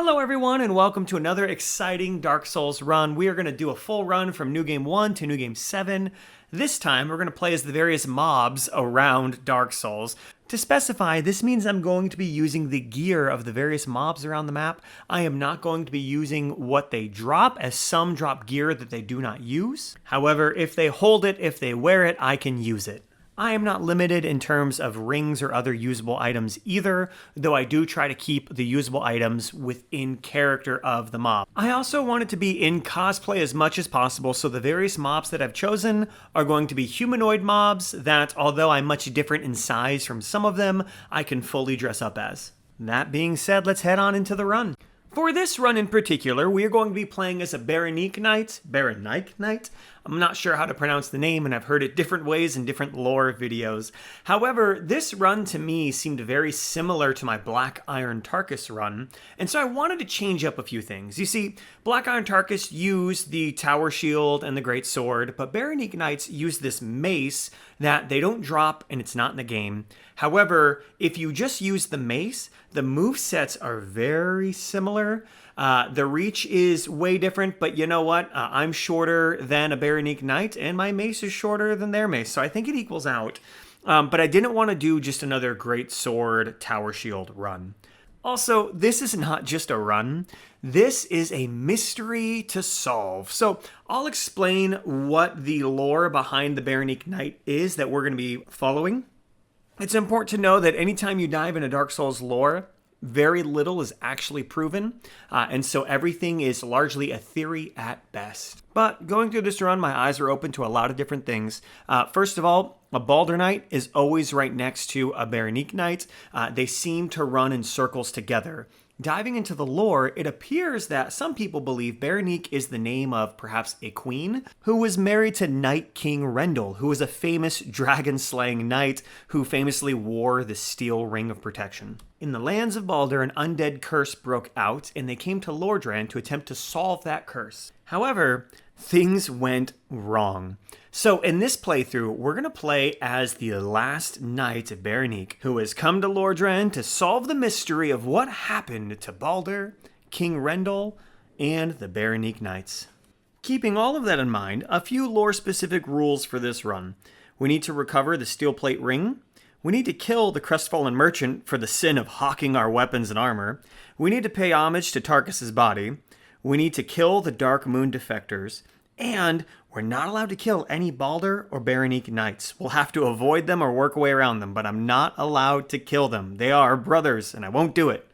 Hello everyone and welcome to another exciting Dark Souls run. We are going to do a full run from New Game 1 to New Game 7. This time we're going to play as the various mobs around Dark Souls. To specify, this means I'm going to be using the gear of the various mobs around the map. I am not going to be using what they drop, as some drop gear that they do not use. However, if they hold it, if they wear it, I can use it. I am not limited in terms of rings or other usable items either, though I do try to keep the usable items within character of the mob. I also want it to be in cosplay as much as possible, so the various mobs that I've chosen are going to be humanoid mobs that, although I'm much different in size from some of them, I can fully dress up as. That being said, let's head on into the run. For this run in particular, we are going to be playing as a Berenike Knight. I'm not sure how to pronounce the name, and I've heard it different ways in different lore videos. However, this run to me seemed very similar to my Black Iron Tarkus run, and so I wanted to change up a few things. You see, Black Iron Tarkus used the Tower Shield and the Great Sword, but Berenike Knights use this mace that they don't drop and it's not in the game. However, if you just use the mace, the movesets are very similar. The reach is way different, but you know what? I'm shorter than a Berenike Knight, and my mace is shorter than their mace, so I think it equals out. But I didn't want to do just another Great Sword Tower Shield run. Also, this is not just a run. This is a mystery to solve. So I'll explain what the lore behind the Berenike Knight is that we're going to be following. It's important to know that anytime you dive into Dark Souls lore, very little is actually proven, and so everything is largely a theory at best. But going through this run, my eyes are open to a lot of different things. First of all, a Balder Knight is always right next to a Berenike Knight. They seem to run in circles together. Diving into the lore, it appears that some people believe Berenike is the name of perhaps a queen who was married to Night King Rendel, who was a famous dragon-slaying knight who famously wore the steel ring of protection. In the lands of Balder, an undead curse broke out, and they came to Lordran to attempt to solve that curse. However, things went wrong. So in this playthrough, we're going to play as the last knight of Berenike, who has come to Lordran to solve the mystery of what happened to Balder, King Rendel, and the Berenike Knights. Keeping all of that in mind, a few lore-specific rules for this run. We need to recover the steel plate ring. We need to kill the crestfallen merchant for the sin of hawking our weapons and armor. We need to pay homage to Tarkus' body. We need to kill the Dark Moon defectors. And we're not allowed to kill any Balder or Berenike Knights. We'll have to avoid them or work a way around them, but I'm not allowed to kill them. They are brothers, and I won't do it.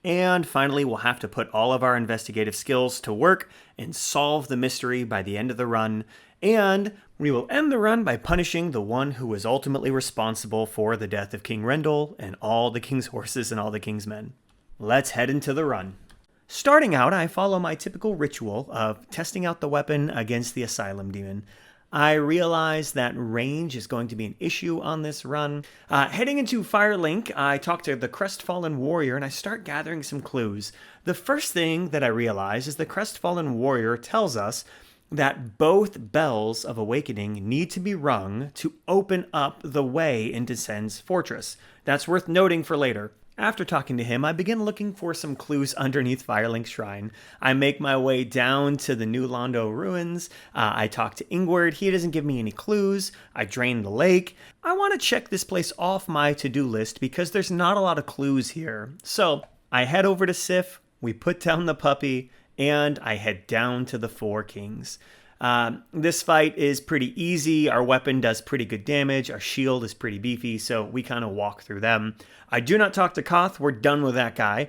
And finally, we'll have to put all of our investigative skills to work and solve the mystery by the end of the run. And we will end the run by punishing the one who was ultimately responsible for the death of King Rendel and all the king's horses and all the king's men. Let's head into the run. Starting out, I follow my typical ritual of testing out the weapon against the Asylum Demon. I realize that range is going to be an issue on this run. Heading into Firelink, I talk to the Crestfallen Warrior and I start gathering some clues. The first thing that I realize is the Crestfallen Warrior tells us that both bells of awakening need to be rung to open up the way into Sen's fortress. That's worth noting for later. After talking to him, I begin looking for some clues underneath Firelink's shrine. I make my way down to the Anor Londo ruins. I talk to Ingward. He doesn't give me any clues. I drain the lake. I want to check this place off my to-do list because there's not a lot of clues here. So I head over to Sif, we put down the puppy, and I head down to the Four Kings. This fight is pretty easy. Our weapon does pretty good damage. Our shield is pretty beefy, so we kind of walk through them. I do not talk to Koth. We're done with that guy.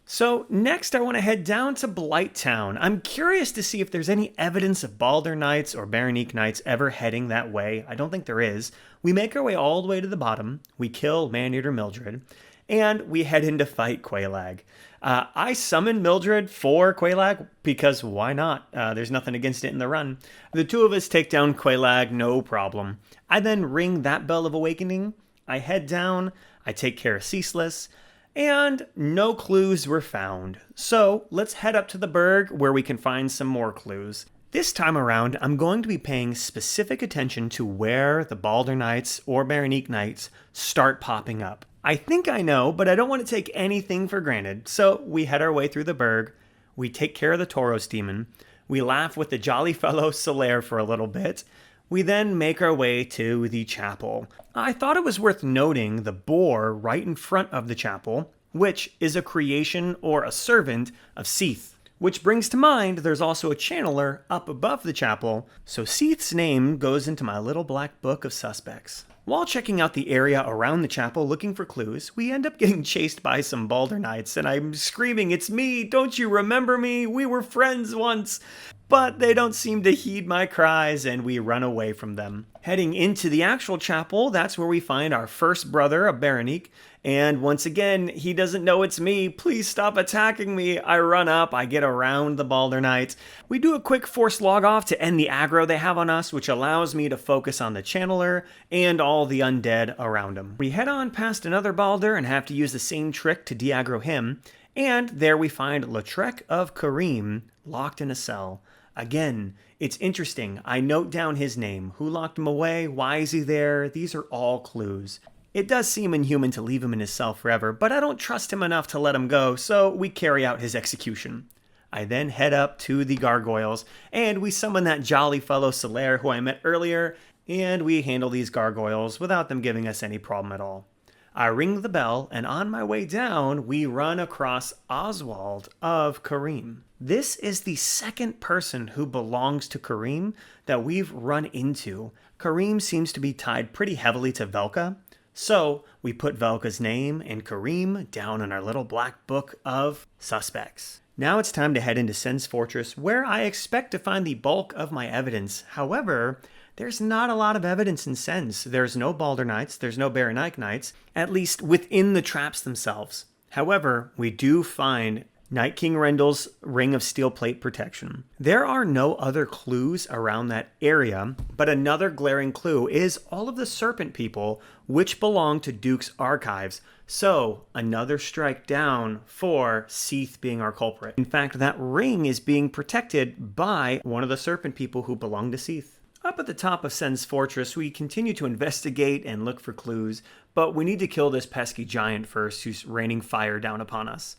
So next I want to head down to Blighttown. I'm curious to see if there's any evidence of Balder Knights or Berenike Knights ever heading that way. I don't think there is. We make our way all the way to the bottom. We kill Man-Eater Mildred. And we head in to fight Quelaag. I summon Mildred for Quelaag because why not? There's nothing against it in the run. The two of us take down Quelaag, no problem. I then ring that Bell of Awakening. I head down. I take care of Ceaseless. And no clues were found. So let's head up to the Burg where we can find some more clues. This time around, I'm going to be paying specific attention to where the Balder Knights or Berenike Knights start popping up. I think I know, but I don't want to take anything for granted. So we head our way through the burg, we take care of the Tauros demon, we laugh with the jolly fellow Solaire for a little bit, we then make our way to the chapel. I thought it was worth noting the boar right in front of the chapel, which is a creation or a servant of Seath. Which brings to mind there's also a channeler up above the chapel, so Seath's name goes into my little black book of suspects. While checking out the area around the chapel looking for clues, we end up getting chased by some Balder Knights, and I'm screaming, "It's me! Don't you remember me? We were friends once!" But they don't seem to heed my cries, and we run away from them. Heading into the actual chapel, that's where we find our first brother, a Berenike, and once again, he doesn't know it's me. "Please stop attacking me." I run up, I get around the Balder Knights. We do a quick force log off to end the aggro they have on us, which allows me to focus on the channeler and all the undead around him. We head on past another Balder and have to use the same trick to de-aggro him, and there we find Lautrec of Karim locked in a cell. Again, it's interesting. I note down his name. Who locked him away? Why is he there? These are all clues. It does seem inhuman to leave him in his cell forever, but I don't trust him enough to let him go, so we carry out his execution. I then head up to the gargoyles, and we summon that jolly fellow Solaire who I met earlier, and we handle these gargoyles without them giving us any problem at all. I ring the bell, and on my way down, we run across Oswald of Karim. This is the second person who belongs to Karim that we've run into. Karim seems to be tied pretty heavily to Velka, so we put Velka's name and Karim down in our little black book of suspects. Now it's time to head into Sen's Fortress, where I expect to find the bulk of my evidence. However, there's not a lot of evidence in Sen's. There's no Balder Knights, there's no Berenike Knights, at least within the traps themselves. However, we do find Night King Rendell's Ring of Steel Plate Protection. There are no other clues around that area, but another glaring clue is all of the Serpent People, which belong to Duke's archives. So, another strike down for Seath being our culprit. In fact, that ring is being protected by one of the Serpent People who belong to Seath. Up at the top of Sen's Fortress, we continue to investigate and look for clues, but we need to kill this pesky giant first who's raining fire down upon us.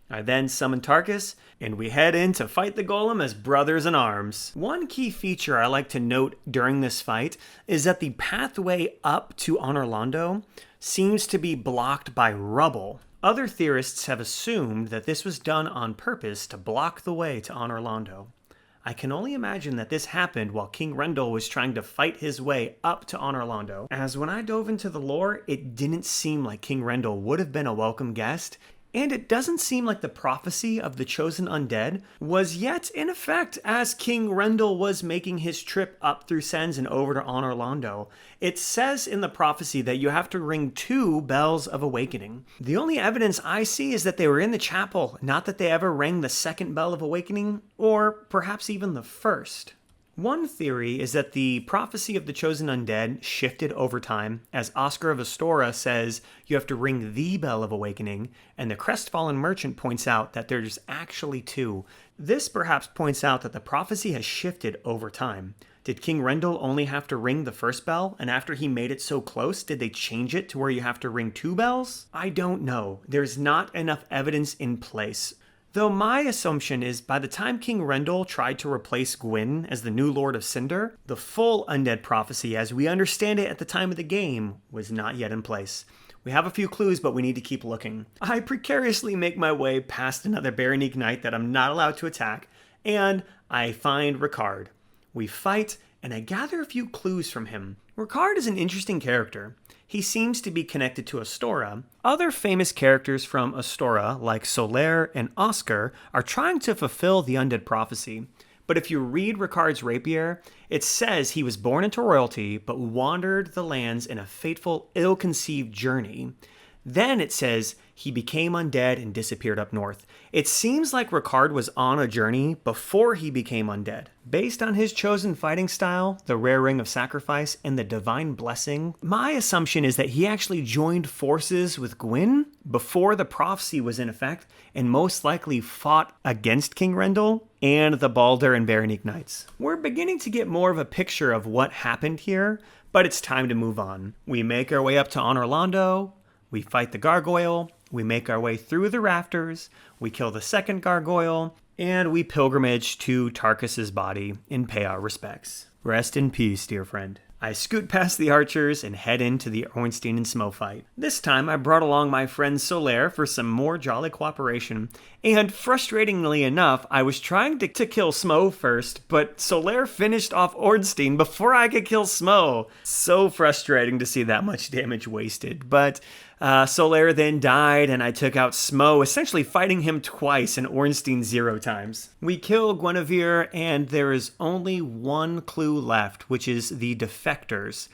I then summon Tarkus, and we head in to fight the golem as brothers in arms. One key feature I like to note during this fight is that the pathway up to Anor Londo seems to be blocked by rubble. Other theorists have assumed that this was done on purpose to block the way to Anor Londo. I can only imagine that this happened while King Rendell was trying to fight his way up to Anor Londo, as when I dove into the lore, it didn't seem like King Rendell would have been a welcome guest, and it doesn't seem like the prophecy of the chosen undead was yet in effect as King Rendell was making his trip up through Sens and over to Anor Londo. It says in the prophecy that you have to ring 2 bells of awakening. The only evidence I see is that they were in the chapel, not that they ever rang the 2nd bell of awakening, or perhaps even the 1st. One theory is that the prophecy of the chosen undead shifted over time, as Oscar of Astora says you have to ring the bell of awakening, and the crestfallen merchant points out that there's actually 2. This perhaps points out that the prophecy has shifted over time. Did King Rendell only have to ring the 1st bell, and after he made it so close, did they change it to where you have to ring 2 bells? I don't know. There's not enough evidence in place. Though my assumption is by the time King Rendell tried to replace Gwyn as the new Lord of Cinder, the full undead prophecy as we understand it at the time of the game was not yet in place. We have a few clues, but we need to keep looking. I precariously make my way past another Berenike Knight that I'm not allowed to attack, and I find Ricard. We fight, and I gather a few clues from him. Ricard is an interesting character. He seems to be connected to Astora. Other famous characters from Astora, like Solaire and Oscar, are trying to fulfill the undead prophecy. But if you read Ricard's rapier, it says he was born into royalty, but wandered the lands in a fateful, ill-conceived journey. Then it says he became undead and disappeared up north. It seems like Ricard was on a journey before he became undead. Based on his chosen fighting style, the rare ring of sacrifice, and the divine blessing, my assumption is that he actually joined forces with Gwyn before the prophecy was in effect, and most likely fought against King Rendell and the Balder and Berenike Knights. We're beginning to get more of a picture of what happened here, but it's time to move on. We make our way up to Anor Londo. We fight the gargoyle, we make our way through the rafters, we kill the second gargoyle, and we pilgrimage to Tarkus's body and pay our respects. Rest in peace, dear friend. I scoot past the archers and head into the Ornstein and Smo fight. This time I brought along my friend Solaire for some more jolly cooperation, and frustratingly enough, I was trying to kill Smo first, but Solaire finished off Ornstein before I could kill Smo. So frustrating to see that much damage wasted, but Solaire then died and I took out Smo, essentially fighting him twice and Ornstein 0 times. We kill Guinevere and there is only one clue left, which is the defectors.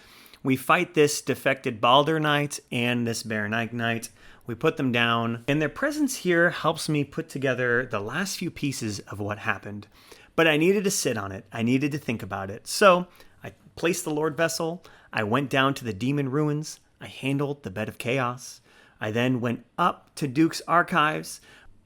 We fight this defected Baldur Knight and this Berenike Knight. We put them down, and their presence here helps me put together the last few pieces of what happened. But I needed to sit on it. I needed to think about it. So I placed the Lord Vessel. I went down to the Demon Ruins. I handled the Bed of Chaos. I then went up to Duke's Archives.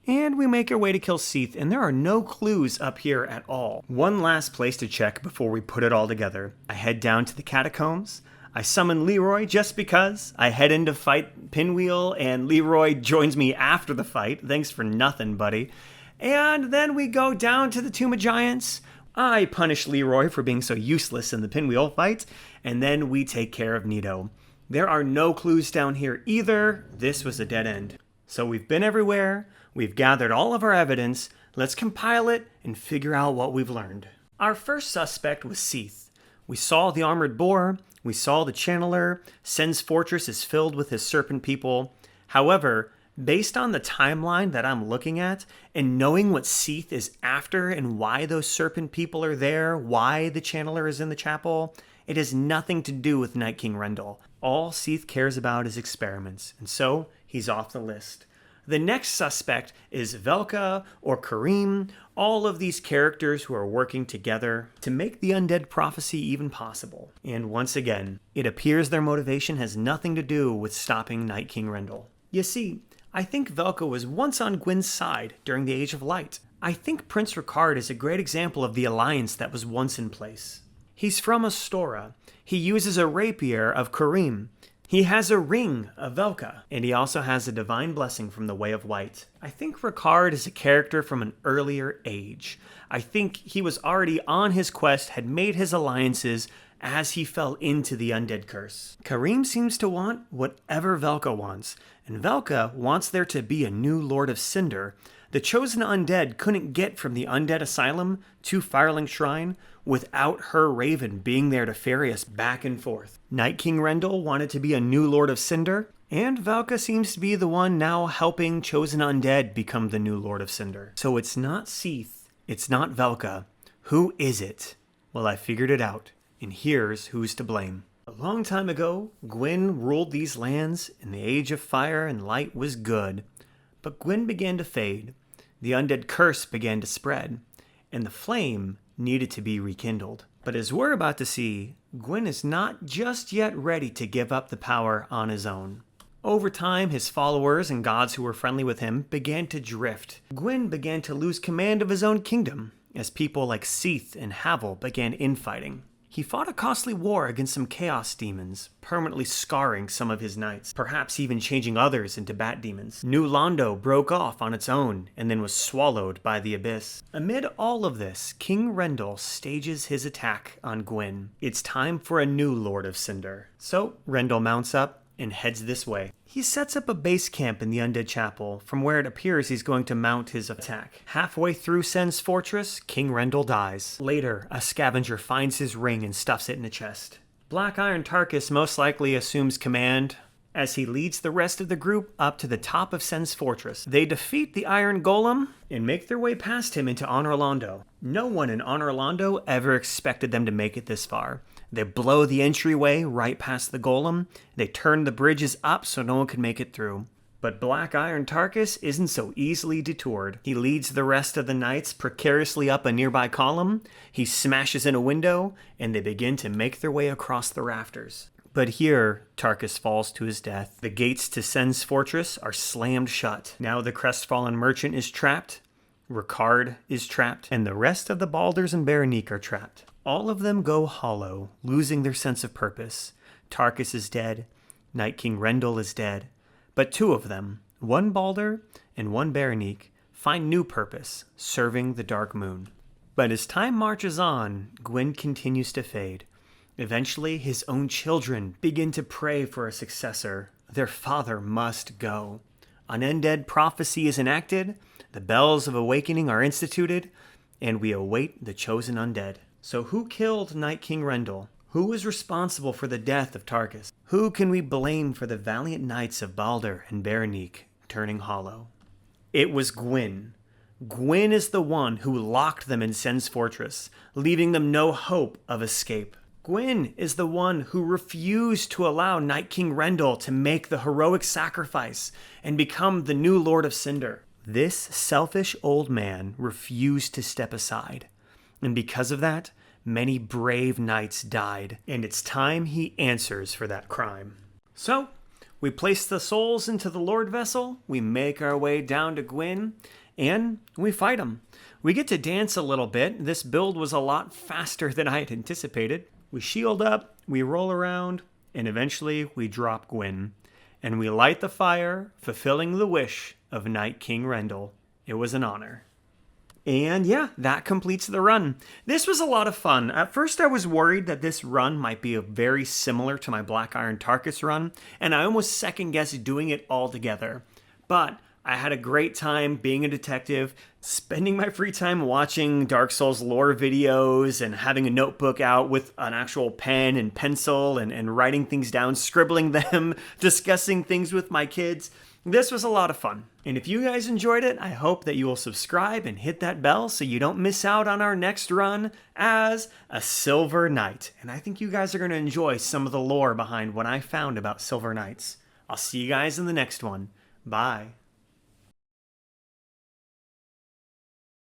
And we make our way to kill Seath, and there are no clues up here at all. One last place to check before we put it all together. I head down to the Catacombs. I summon Leroy just because. I head in to fight Pinwheel, and Leroy joins me after the fight. Thanks for nothing, buddy. And then we go down to the Tomb of Giants. I punish Leroy for being so useless in the Pinwheel fight, and then we take care of Nito. There are no clues down here either. This was a dead end. So we've been everywhere. We've gathered all of our evidence. Let's compile it and figure out what we've learned. Our first suspect was Seath. We saw the armored boar. We saw the channeler. Sen's fortress is filled with his serpent people. However, based on the timeline that I'm looking at, and knowing what Seath is after and why those serpent people are there, why the channeler is in the chapel, it has nothing to do with Night King Rendell. All Seath cares about is experiments, and so he's off the list. The next suspect is Velka or Karim, all of these characters who are working together to make the undead prophecy even possible. And once again, it appears their motivation has nothing to do with stopping Night King Rendell. You see, I think Velka was once on Gwyn's side during the Age of Light. I think Prince Ricard is a great example of the alliance that was once in place. He's from Astora. He uses a rapier of Karim. He has a ring of Velka, and he also has a divine blessing from the Way of White. I think Ricard is a character from an earlier age. I think he was already on his quest, had made his alliances as he fell into the undead curse. Karim seems to want whatever Velka wants, and Velka wants there to be a new Lord of Cinder. The chosen undead couldn't get from the undead asylum to Firelink Shrine without her raven being there to ferry us back and forth. Night King Rendell wanted to be a new Lord of Cinder, and Velka seems to be the one now helping chosen undead become the new Lord of Cinder. So it's not Seath, it's not Velka. Who is it? Well, I figured it out, and here's who's to blame. A long time ago, Gwyn ruled these lands, and the Age of Fire and Light was good. But Gwyn began to fade, the undead curse began to spread, and the flame needed to be rekindled. But as we're about to see, Gwyn is not just yet ready to give up the power on his own. Over time, his followers and gods who were friendly with him began to drift. Gwyn began to lose command of his own kingdom, as people like Seath and Havel began infighting. He fought a costly war against some chaos demons, permanently scarring some of his knights, perhaps even changing others into bat demons. New Londo broke off on its own and then was swallowed by the abyss. Amid all of this, King Rendell stages his attack on Gwyn. It's time for a new Lord of Cinder. So Rendell mounts up and heads this way. He sets up a base camp in the Undead Chapel, from where it appears he's going to mount his attack. Halfway through Sen's fortress, King Rendell dies. Later, a scavenger finds his ring and stuffs it in a chest. Black Iron Tarkus most likely assumes command as he leads the rest of the group up to the top of Sen's fortress. They defeat the Iron Golem and make their way past him into Anor Londo. No one in Anor Londo ever expected them to make it this far. They blow the entryway right past the golem. They turn the bridges up so no one can make it through. But Black Iron Tarkus isn't so easily detoured. He leads the rest of the knights precariously up a nearby column. He smashes in a window, and they begin to make their way across the rafters. But here, Tarkus falls to his death. The gates to Sen's fortress are slammed shut. Now the crestfallen merchant is trapped, Ricard is trapped, and the rest of the Balders and Berenike are trapped. All of them go hollow, losing their sense of purpose. Tarkus is dead. Night King Rendell is dead. But two of them, one Balder and one Berenike, find new purpose, serving the Dark Moon. But as time marches on, Gwyn continues to fade. Eventually, his own children begin to pray for a successor. Their father must go. An undead prophecy is enacted, the bells of awakening are instituted, and we await the chosen undead. So who killed Night King Rendel? Who was responsible for the death of Tarkus? Who can we blame for the valiant knights of Balder and Berenike turning hollow? It was Gwyn. Gwyn is the one who locked them in Sen's fortress, leaving them no hope of escape. Gwyn is the one who refused to allow Night King Rendel to make the heroic sacrifice and become the new Lord of Cinder. This selfish old man refused to step aside, and because of that, many brave knights died, and it's time he answers for that crime. So, we place the souls into the Lord Vessel, we make our way down to Gwyn, and we fight him. We get to dance a little bit. This build was a lot faster than I had anticipated. We shield up, we roll around, and eventually we drop Gwyn. And we light the fire, fulfilling the wish of Night King Rendel. It was an honor. And yeah, that completes the run. This was a lot of fun. At first I was worried that this run might be very similar to my Black Iron Tarkus run, and I almost second-guessed doing it all together. But I had a great time being a detective, spending my free time watching Dark Souls lore videos and having a notebook out with an actual pen and pencil and writing things down, scribbling them, discussing things with my kids. This was a lot of fun. And if you guys enjoyed it, I hope that you will subscribe and hit that bell so you don't miss out on our next run as a Silver Knight. And I think you guys are going to enjoy some of the lore behind what I found about Silver Knights. I'll see you guys in the next one. Bye.